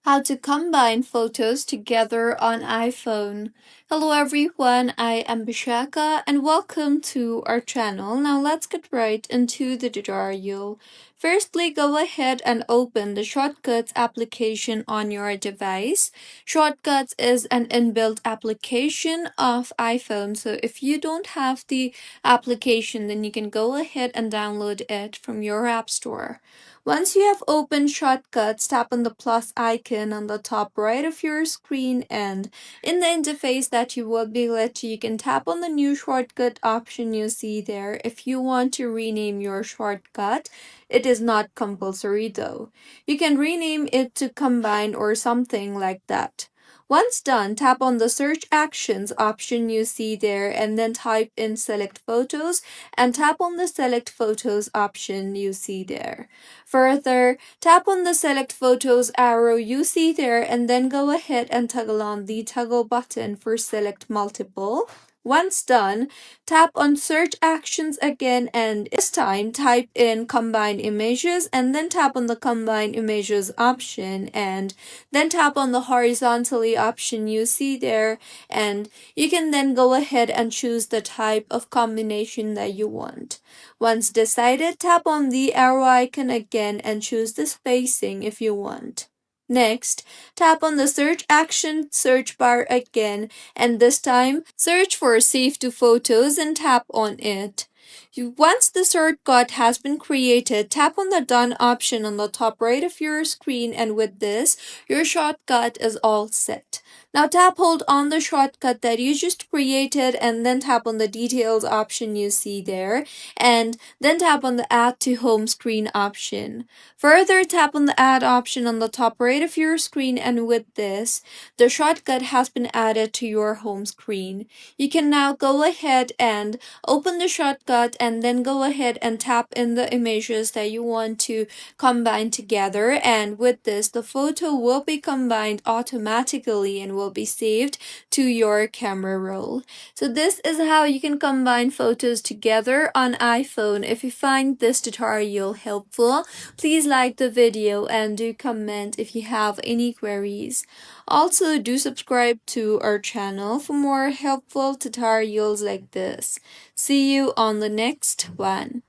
How to combine photos together on iPhone. Hello everyone, I am Bishaka and welcome to our channel. Now let's get right into the tutorial. Firstly, go ahead and open the Shortcuts application on your device. Shortcuts is an inbuilt application of iPhone, so if you don't have the application, then you can go ahead and download it from your app store. Once you have opened Shortcuts, tap on the plus icon on the top right of your screen, and in the interface that you will be led to, you can tap on the new shortcut option you see there if you want to rename your shortcut. It is not compulsory though. You can rename it to combine or something like that. Once done, tap on the search actions option you see there and then type in select photos and tap on the select photos option you see there. Further, tap on the select photos arrow you see there and then go ahead and toggle on the toggle button for select multiple. Once done, tap on search actions again and this time type in combine images and then tap on the combine images option and then tap on the horizontally option you see there, and you can then go ahead and choose the type of combination that you want. Once decided, tap on the arrow icon again and choose the spacing if you want. Next, tap on the search action search bar again and this time search for Save to Photos and tap on it. Once the shortcut has been created, tap on the Done option on the top right of your screen, and with this, your shortcut is all set. Now hold on the shortcut that you just created and then tap on the Details option you see there, and then tap on the Add to Home Screen option. Further, tap on the Add option on the top right of your screen, and with this, the shortcut has been added to your home screen. You can now go ahead and open the shortcut and then go ahead and tap in the images that you want to combine together, and with this the photo will be combined automatically and will be saved to your camera roll. So this is how you can combine photos together on iPhone. If you find this tutorial helpful, please like the video and do comment if you have any queries. Also, do subscribe to our channel for more helpful tutorials like this. See you on the next one.